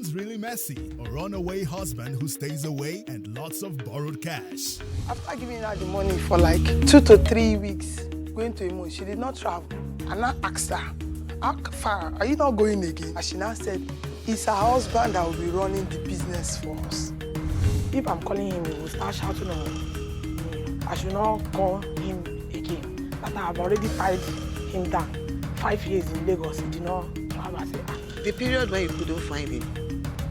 someone's really messy, a runaway husband who stays away, and lots of borrowed cash. After giving her the money for like 2 to 3 weeks, going to Imo, she did not travel. And I asked her, how far are you not going again? And she now said, it's her husband that will be running the business for us. If I'm calling him, he will start shouting on me. I should not call him again. That I have already tied him down. 5 years in Lagos, he did not travel. I said, The period when you couldn't find him,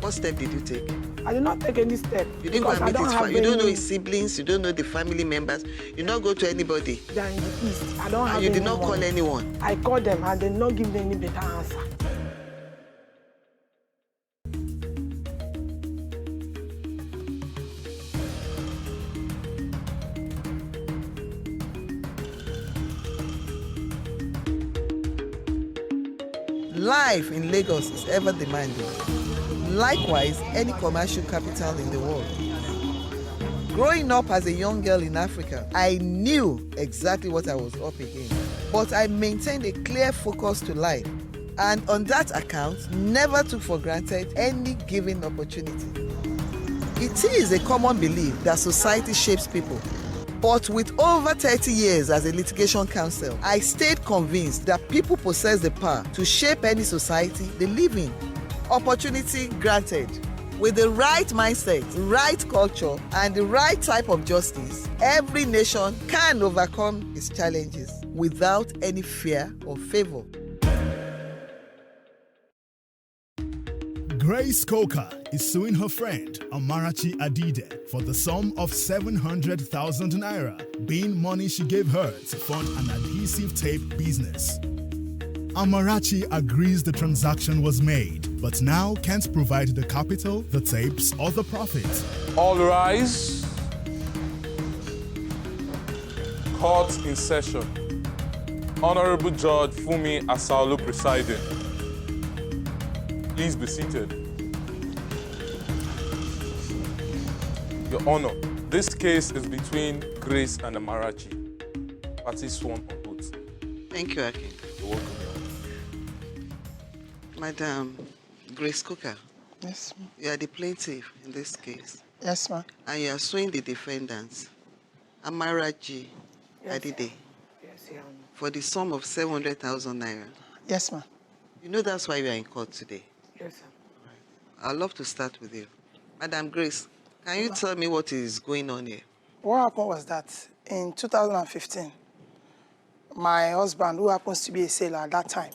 what step did you take? I did not take any step. You didn't go and meet his family. You don't know his siblings, you don't know the family members, you did not go to anybody. They are in the east. I don't have and you did not anyone. call anyone. I called them and they did not give me any better answer. Life in Lagos is ever demanding. Likewise, any commercial capital in the world. Growing up as a young girl in Africa, I knew exactly what I was up against. But I maintained a clear focus to life, and on that account, never took for granted any given opportunity. It is a common belief that society shapes people. But with over 30 years as a litigation counsel, I stayed convinced that people possess the power to shape any society they live in. Opportunity granted. With the right mindset, right culture, and the right type of justice, every nation can overcome its challenges without any fear or favor. Grace Coker is suing her friend Amarachi Adide for the sum of 700,000 naira, being money she gave her to fund an adhesive tape business. Amarachi agrees the transaction was made, but now can't provide the capital, the tapes, or the profit. All rise. Court in session. Honorable Judge Fumi Asaolu presiding. Please be seated. Your Honor, this case is between Grace and Amarachi. Parties sworn on oath. Thank you, Akin. You're welcome, Your Honor. Madam Grace Coker, Yes, ma'am. you are the plaintiff in this case, Yes, ma'am. and you are suing the defendant, Amarachi Adide, Yes, Your Honor. for the sum of 700,000 naira. Yes, ma'am. You know that's why we are in court today. Yes, sir. I'd love to start with you. Madam Grace, can you tell me what is going on here? What happened was that in 2015, my husband, who happens to be a sailor at that time,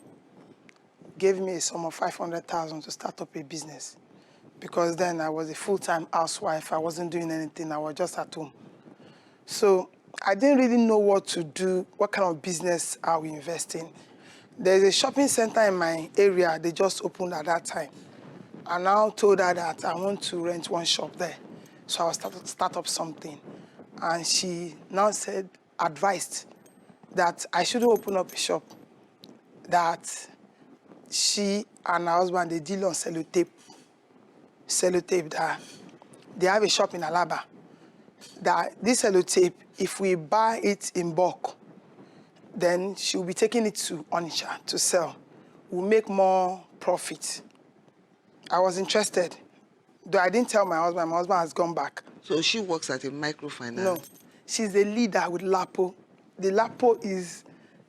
gave me a sum of 500,000 to start up a business. Because then I was a full-time housewife. I wasn't doing anything. I was just at home. So I didn't really know what to do, what kind of business I will invest in. There's a shopping center in my area. They just opened at that time. I now told her that I want to rent one shop there. So I was start up something. And she now advised that I shouldn't open up a shop, that she and her husband, they deal on sellotape, that they have a shop in Alaba, that this sellotape, if we buy it in bulk, then she'll be taking it to Onitsha to sell. We'll make more profit. I was interested, though I didn't tell my husband has gone back. So she works at a microfinance? No, she's a leader with LAPO. The LAPO is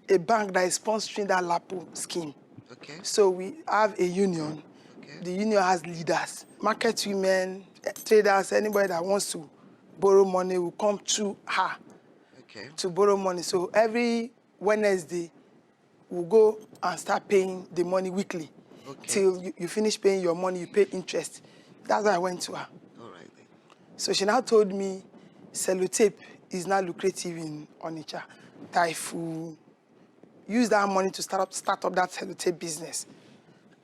a bank that is sponsoring that LAPO scheme. Okay. So we have a union. Okay. The union has leaders, market women, traders, anybody that wants to borrow money will come to her to borrow money. So every Wednesday, we'll go and start paying the money weekly. Till you finish paying your money, you pay interest. That's why I went to her. All right then. So she now told me sellotape is now lucrative in Onitsha. That if we use that money to start up that sellotape business,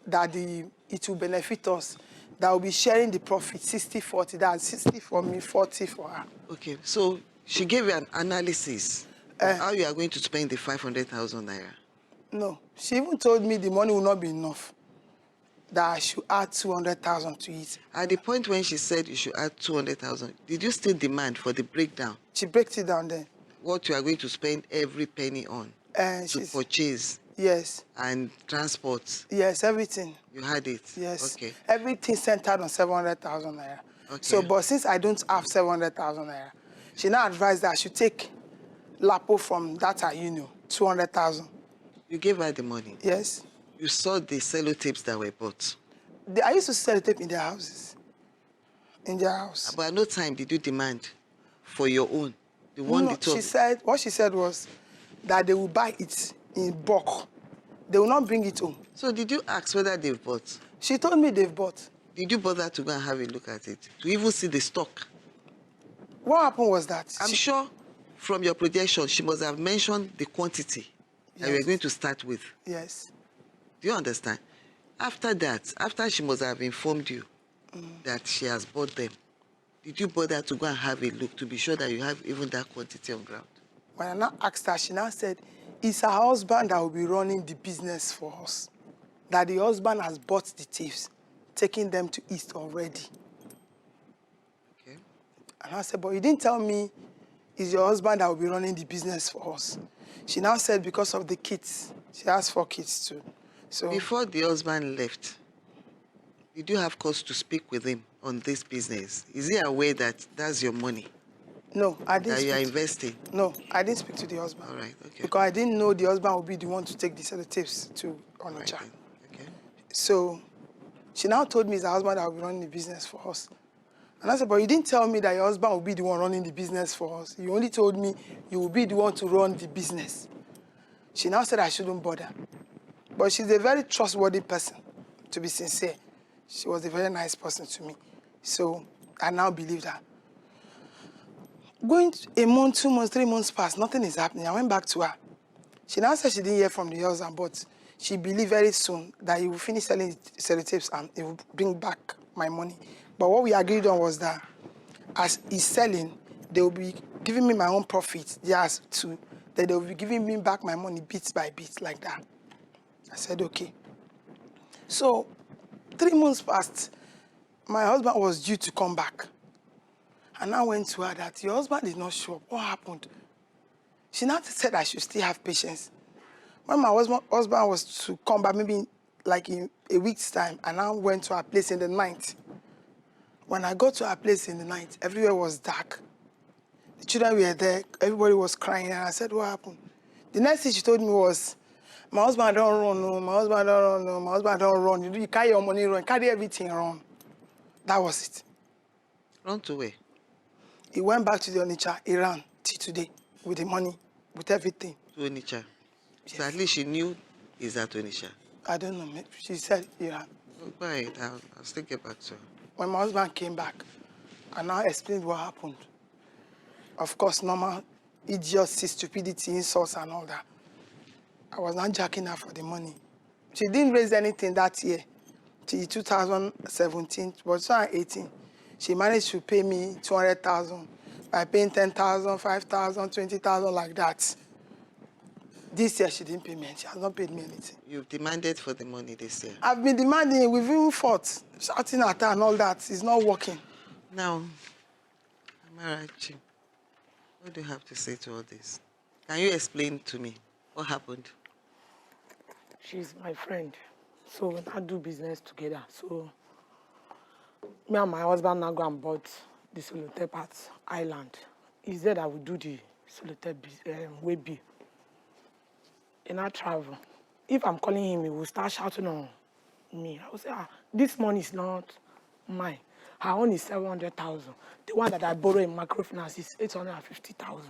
that it will benefit us. That will be sharing the profit 60-40. That's 60 for me, 40 for her. Okay, so she gave you an analysis of how you are going to spend the 500,000 naira. No, she even told me the money will not be enough, that I should add 200,000 to it. At the point when she said you should add 200,000, did you still demand for the breakdown? She breaks it down then. What you are going to spend every penny on to purchase Yes. And transport? Yes, everything. You had it? Yes. Okay. Everything centered on 700,000 naira. Okay. So, but since I don't have 700,000 naira, she now advised that I should take Lapo from that her union, 200,000. You gave her the money? Yes. You saw the sellotapes that were bought? I used to sell tape in their houses. In their house. But at no time did you demand for your own? The one No, she said, what she said was that they will buy it in bulk. They will not bring it home. So did you ask whether they've bought? She told me they've bought. Did you bother to go and have a look at it? To even see the stock? What happened was that... I'm sure from your projection, she must have mentioned the quantity that we are going to start with. Yes. Do you understand? After that, after she must have informed you that she has bought them, did you bother to go and have a look to be sure that you have even that quantity on ground? When I now asked her, she now said, it's her husband that will be running the business for us. That the husband has bought the thieves, taking them to East already. Okay. And I said, but you didn't tell me it's your husband that will be running the business for us. She now said because of the kids. She has 4 kids too. So before the husband left, did you have cause to speak with him on this business? Is he aware that that's your money? No, I didn't. That you are investing? No, I didn't speak to the husband. All right, okay. Because I didn't know the husband would be the one to take the sellotapes to Onitsha. Right, okay. So she now told me it's her husband that will be running the business for us. And I said, but you didn't tell me that your husband will be the one running the business for us. You only told me you will be the one to run the business. She now said I shouldn't bother. But she's a very trustworthy person, to be sincere. She was a very nice person to me. So I now believe her. Going a month, 2 months, 3 months past, nothing is happening. I went back to her. She now said she didn't hear from the husband, but she believed very soon that he will finish selling sellotapes and he will bring back my money. But what we agreed on was that as he's selling, they will be giving me my own profit. Yes, too. That they will be giving me back my money bit by bit, like that. I said, okay. So 3 months passed. My husband was due to come back. And I went to her that your husband is not sure. What happened? She now said I should still have patience. When my husband was to come back, maybe like in a week's time, and I went to her place in the night. When I got to her place in the night, everywhere was dark. The children were there. Everybody was crying. And I said, what happened? The next thing she told me was, my husband don't run, no. My husband don't run, no. My husband don't run. You carry your money, run. Carry everything, run. That was it. Run to where? He went back to the Onitsha. He ran till today with the money, with everything. To Onitsha? Yes. So at least she knew he's at Onitsha? I don't know. She said he ran. Oh, go ahead. I'll still get back to her. When my husband came back, I now explained what happened. Of course, normal idiocy, stupidity, insults, and all that. I was not jacking her for the money. She didn't raise anything that year, till 2017, but 2018. She managed to pay me 200,000 by paying 10,000, 5,000, 20,000, like that. This year, she didn't pay me. She has not paid me anything. You've demanded for the money this year? I've been demanding. We've even fought, shouting at her and all that. It's not working. Now, Amarachi, what do you have to say to all this? Can you explain to me what happened? She's my friend, so we now do business together. So me and my husband now go and bought the sellotape at Island. He said I will do the sellotape way B. And I travel. If I'm calling him, he will start shouting on me. I will say, this money is not mine. Her own is 700,000. The one that I borrow in microfinance is 850,000.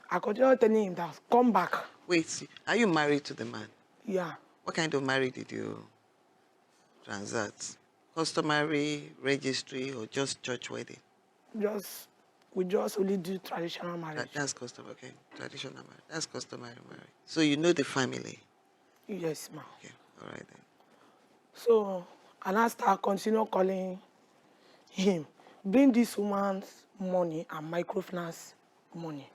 I continue telling him that, come back. Wait, are you married to the man? Yeah. What kind of marriage did you transact? Customary, registry, or just church wedding? We just only do traditional marriage. That's customary, okay. Traditional marriage. That's customary marriage. So you know the family? Yes, ma'am. Okay, all right then. So, and I start continue calling him, bring this woman's money and microfinance money.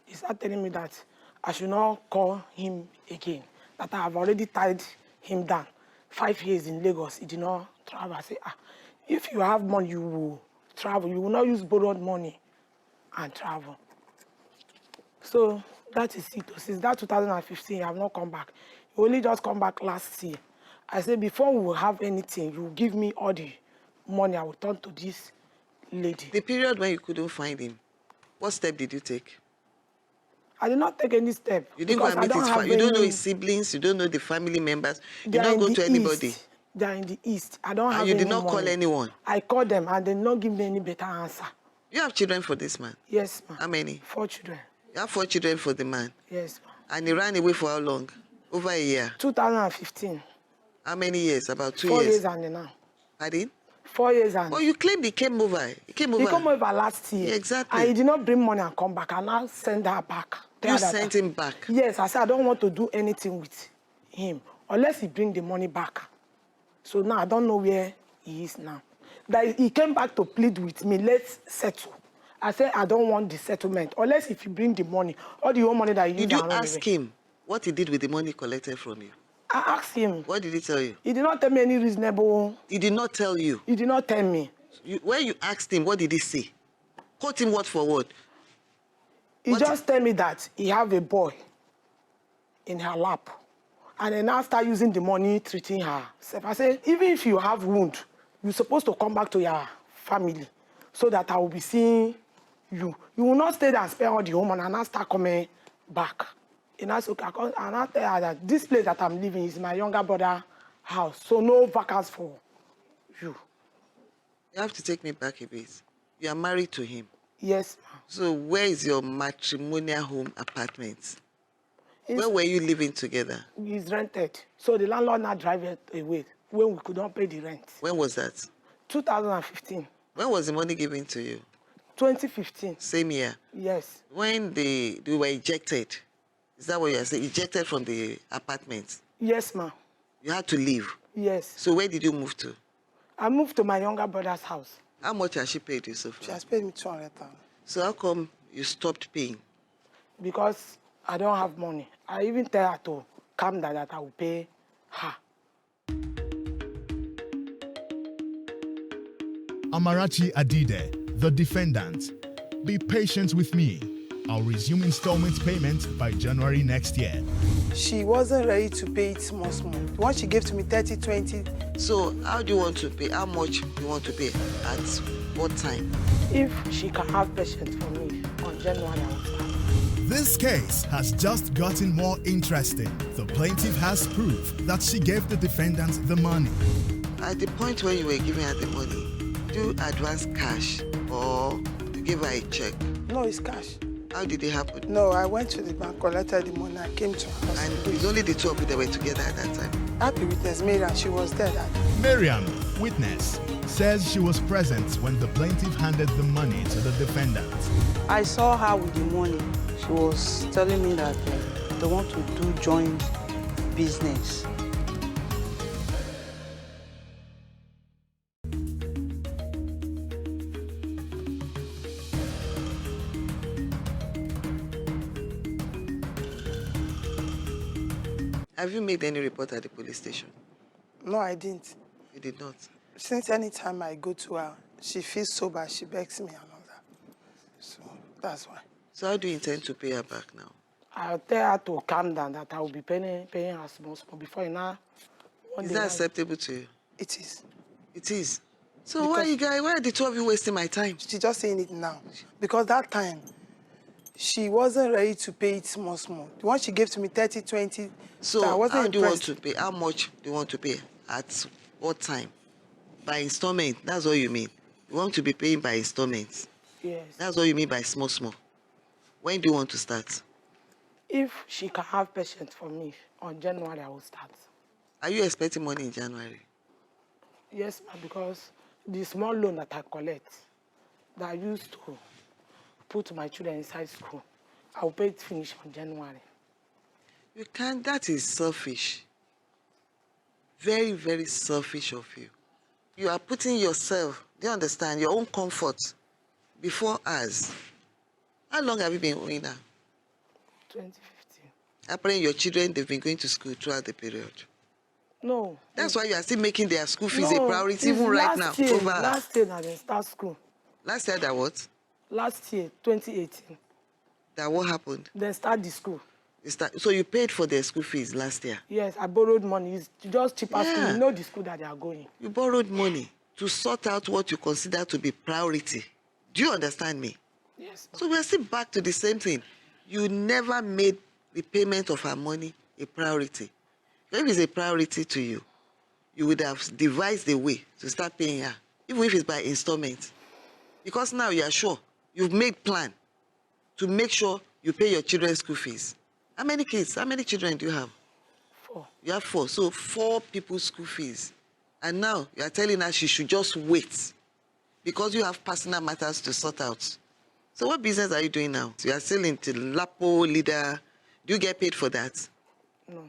He started telling me that I should not call him again, that I have already tied him down. 5 years in Lagos, he did not travel. I say, if you have money, you will travel. You will not use borrowed money and travel. So that is it. Since that 2015, I have not come back. We only just come back last year. I said, before we will have anything, you will give me all the money. I will turn to this lady. The period when you couldn't find him, what step did you take? I did not take any step. You didn't go and meet his family. You don't know his siblings. You don't know the family members. You did not go to anybody. They are in the east. I don't have and you any did not money. call anyone? I called them and they did not give me any better answer. You have children for this man? Yes, ma'am. How many? 4 children. You have 4 children for the man? Yes, ma'am. And he ran away for how long? Over a year? 2015. How many years? About 2 years? 4 years and now. Pardon? 4 years and... Well, you claimed he came over. He came over. He came over last year. Yeah, exactly. And he did not bring money and come back. And I send her back. You sent him back? Yes, I said I don't want to do anything with him unless he bring the money back. So now I don't know where he is now. That he came back to plead with me, let's settle. I said I don't want the settlement unless if you bring the money, all the whole money that you use. Did you ask him what he did with the money collected from you? I asked him. What did he tell you? He did not tell me any reasonable. He did not tell you? He did not tell me. When you asked him, what did he say? Quote him word for word. He just tell me that he have a boy in her lap. And then now start using the money, treating her. I said, even if you have wound, you're supposed to come back to your family so that I will be seeing you. You will not stay there and spend all the home and now start coming back. And I said, okay, and I tell her that this place that I'm living is my younger brother's house, so no vacancy for you. You have to take me back a bit. You are married to him? Yes, ma'am. So where is your matrimonial home apartment? Where were you living together? It's rented. So the landlord now drive it away when we could not pay the rent. When was that? 2015. When was the money given to you? 2015. Same year? Yes. When they were ejected, is that what you are saying? Ejected from the apartment? Yes, ma'am. You had to leave? Yes. So where did you move to? I moved to my younger brother's house. How much has she paid you so far? She has paid me 200,000. So how come you stopped paying? Because I don't have money. I even tell her to calm down that I will pay her. Amarachi Adide, the defendant. Be patient with me. I'll resume installment payment by January next year. She wasn't ready to pay it small. The one she gave to me, 30, 20. So how do you want to pay? How much do you want to pay? At what time? If she can have patience for me on January, I will start. This case has just gotten more interesting. The plaintiff has proof that she gave the defendant the money. At the point where you were giving her the money, do you advance cash or you give her a check? No, it's cash. How did it happen? No, I went to the bank, collected the money, I came to her house. And it's only the two of you that were together at that time? Happy witness, Miriam, she was there that day. Miriam, witness, says she was present when the plaintiff handed the money to the defendant. I saw her with the money. She was telling me that they want to do joint business. Have you made any report at the police station? No, I didn't. You did not? Since any time I go to her, she feels sober, she begs me and all that. So that's why. So how do you intend to pay her back now? I'll tell her to calm down, that I will be paying her small before now. Is that acceptable to you? It is. It is. So why are the two of you wasting my time? She's just saying it now. Because that time, she wasn't ready to pay it small. The one she gave to me, 30, 20. So I wasn't how do you want impressed. to pay? How much do you want to pay? At what time? By installment, that's what you mean. You want to be paying by installments. Yes. That's what you mean by small. When do you want to start? If she can have patience for me on January, I will start. Are you expecting money in January? Yes, ma'am, because the small loan that I collect, that I used to put my children inside school, I will pay it finish on January. You can't. That is selfish. Very, very selfish of you. You are putting yourself, do you understand, your own comfort before us. How long have you been owing her? 2015. Apparently your children, they've been going to school throughout the period. No. That's why you are still making their school fees a priority it's even right now. Year, Over. last year, I didn't start school. Last year that what? Last year, 2018. That what happened? Then start the school. So you paid for their school fees last year? Yes, I borrowed money. It's just cheaper school. Yeah. You know the school that they are going. You borrowed money to sort out what you consider to be priority. Do you understand me? Yes. So we're still back to the same thing. You never made the payment of her money a priority. If it's a priority to you, you would have devised a way to start paying her, even if it's by installment. Because now you are sure, you've made plan to make sure you pay your children's school fees. How many kids, how many children do you have? 4. You have 4, so 4 people's school fees. And now you are telling her she should just wait because you have personal matters to sort out. So what business are you doing now? You are still into Lapo, leader. Do you get paid for that? No.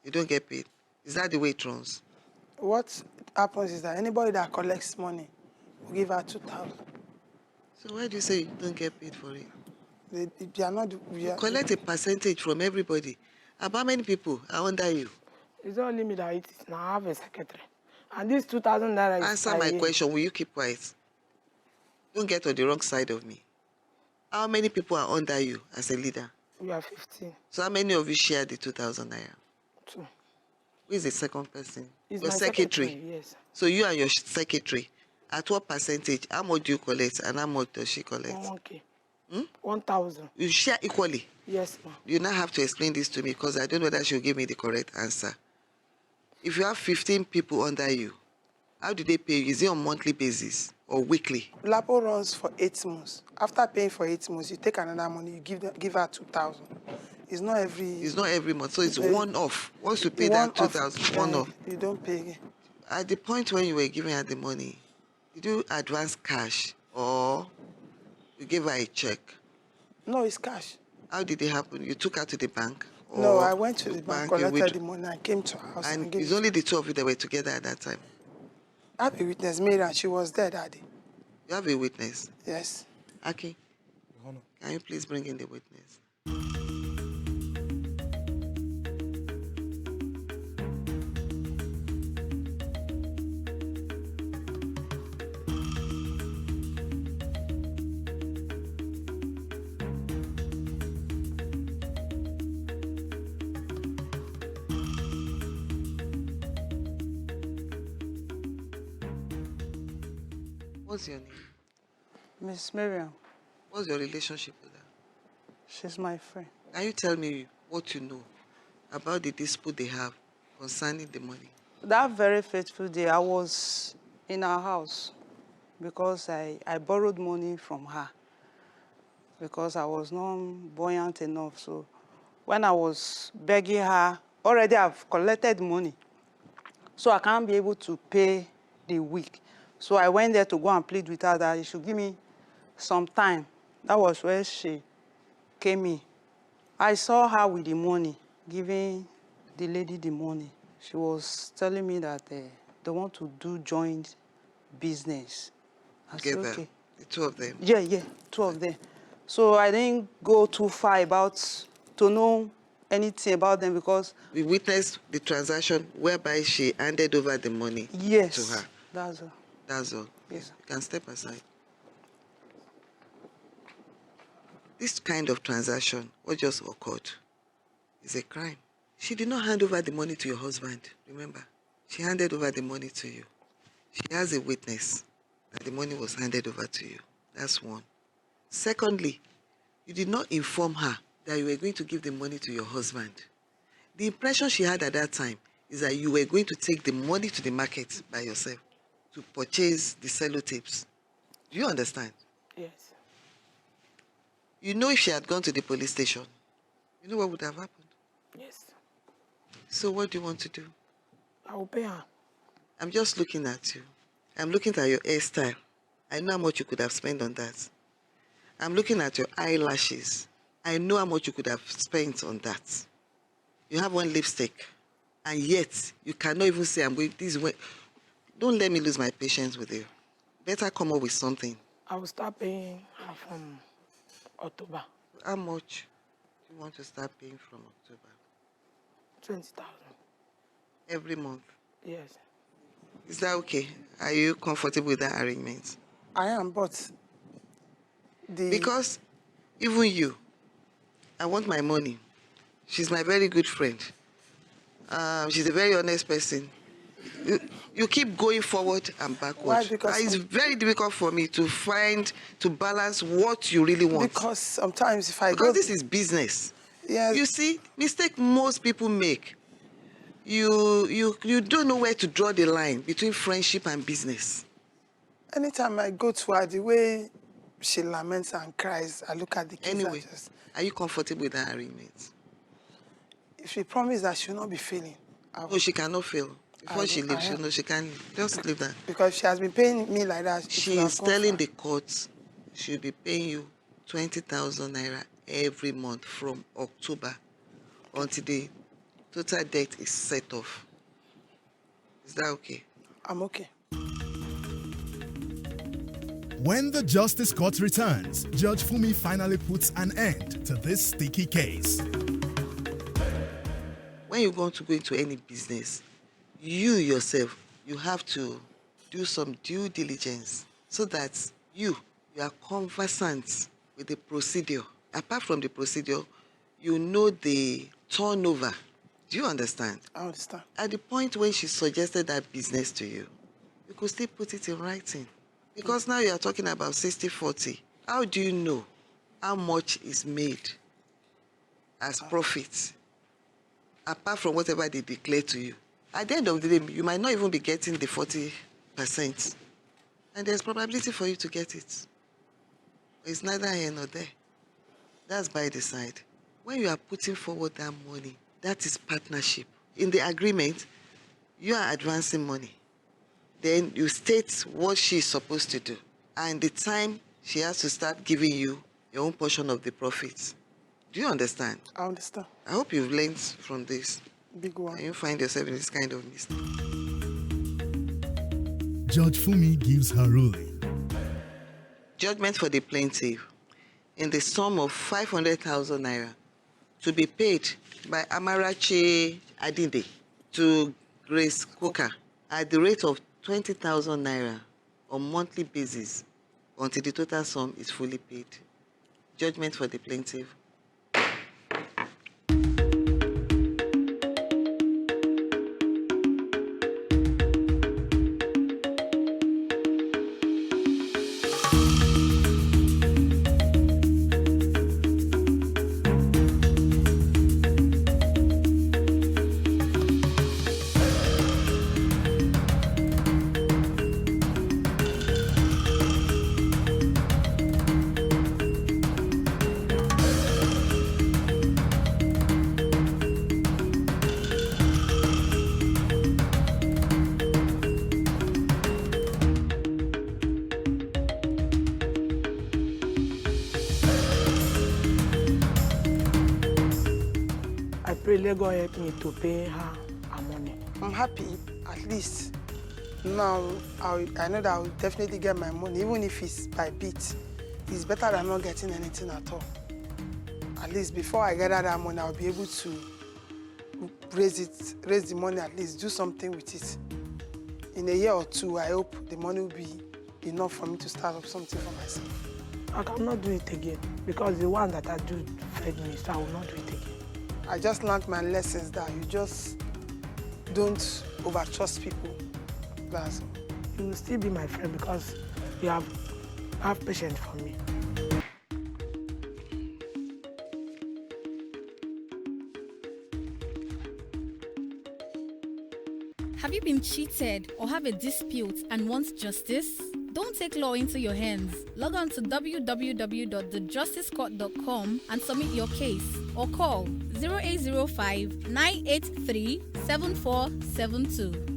You don't get paid. Is that the way it runs? What happens is that anybody that collects money will give her 2,000. So why do you say you don't get paid for it? They are not. You collect a percentage from everybody. About many people are under you? It's only me that it is. Now I have a secretary. And this 2,000 naira is... Answer my question. Will you keep quiet? Don't get on the wrong side of me. How many people are under you as a leader? We are 15. So how many of you share the 2,000 naira? 2. Who is the second person? It's Your my secretary. Yes. So you and your secretary, at what percentage? How much do you collect and how much does she collect? 1K. 1,000. You share equally. Yes, ma'am. You now have to explain this to me because I don't know that she'll give me the correct answer. If you have 15 people under you, how do they pay you? Is it on monthly basis or weekly? Lapo runs for 8 months. After paying for 8 months, you take another money, you give her 2,000. It's not every month, so it's one off. Once you pay that 2,000, one off. You don't pay again. At the point when you were giving her the money, did you advance cash or you gave her a check? No, it's cash. How did it happen? You took her to the bank? No, I went to the bank, collected the money, I came to her house. And gave it's only the 2 of you that were together at that time? I have a witness, Miriam. She was there, Daddy. You have a witness? Yes. Aki, can you please bring in the witness? What's your name? Miss Miriam, What's your relationship with her? she's my friend. Can you tell me what you know about the dispute they have concerning the money? That very fateful day, I was in her house because I borrowed money from her because I was not buoyant enough. So when I was begging her, already I've collected money, so I can't be able to pay the week. So I went there to go and plead with her that she should give me some time. That was where she came in. I saw her with the money, giving the lady the money. She was telling me that they want to do joint business. I said, Together, okay. the 2 of them? Yeah, 2 of them. So I didn't go too far to know anything about them because... We witnessed the transaction whereby she handed over the money Yes, to her. that's all. That's all. Yes. You can step aside. This kind of transaction, what just occurred, is a crime. She did not hand over the money to your husband, remember? She handed over the money to you. She has a witness that the money was handed over to you. That's one. Secondly, you did not inform her that you were going to give the money to your husband. The impression she had at that time is that you were going to take the money to the market by yourself to purchase the sellotapes. Do you understand? Yes. You know if she had gone to the police station, you know what would have happened? Yes. So what do you want to do? I will pay her. I'm just looking at you. I'm looking at your hairstyle. I know how much you could have spent on that. I'm looking at your eyelashes. I know how much you could have spent on that. You have one lipstick, and yet you cannot even say, I'm going this way. Don't let me lose my patience with you. Better come up with something. I will start paying her from October. How much do you want to start paying from October? 20,000. Every month? Yes. Is that okay? Are you comfortable with that arrangement? I am, but Because even you, I want my money. She's my very good friend. She's a very honest person. You keep going forward and backward. Why? Because It's very difficult for me to balance what you really want. Because sometimes if I Because go... this is business. Yes. You see, mistake most people make. You don't know where to draw the line between friendship and business. Anytime I go to her, the way she laments and cries, I look at the kids. Anyway, are you comfortable with that arrangement? If she promised that she will not be failing. No, she cannot fail. Before she leaves, you know, she can just leave that. Because she has been paying me like that. She is telling the court she'll be paying you 20,000 naira every month from October until the total debt is set off. Is that okay? I'm okay. When the Justice Court returns, Judge Fumi finally puts an end to this sticky case. When you want to go into any business, you yourself, you have to do some due diligence so that you are conversant with the procedure. Apart from the procedure, you know the turnover. Do you understand? I understand. At the point when she suggested that business to you, you could still put it in writing. Because now you are talking about 60-40. How do you know how much is made as profit, apart from whatever they declare to you? At the end of the day, you might not even be getting the 40%. And there's probability for you to get it. It's neither here nor there. That's by the side. When you are putting forward that money, that is partnership. In the agreement, you are advancing money. Then you state what she's supposed to do. And the time she has to start giving you your own portion of the profits. Do you understand? I understand. I hope you've learned from this. Big one. And you find yourself in this kind of mistake. Judge Fumi gives her ruling. Judgment for the plaintiff in the sum of 500,000 naira to be paid by Amarachi Adinde to Grace Coker at the rate of 20,000 naira on monthly basis until the total sum is fully paid. Judgment for the plaintiff. I pray let God help me to pay her money. I'm happy, at least. Now, I know that I will definitely get my money, even if it's by bit. It's better than not getting anything at all. At least before I get that money, I'll be able to raise the money, at least do something with it. In a year or two, I hope the money will be enough for me to start up something for myself. I cannot do it again because the one that I do fed me, so I will not do it again. I just learned my lessons that you just don't overtrust people. That's all. You will still be my friend because you have patience for me. Have you been cheated or have a dispute and want justice? Don't take law into your hands. Log on to www.thejusticecort.com and submit your case or call 0805 983 7472.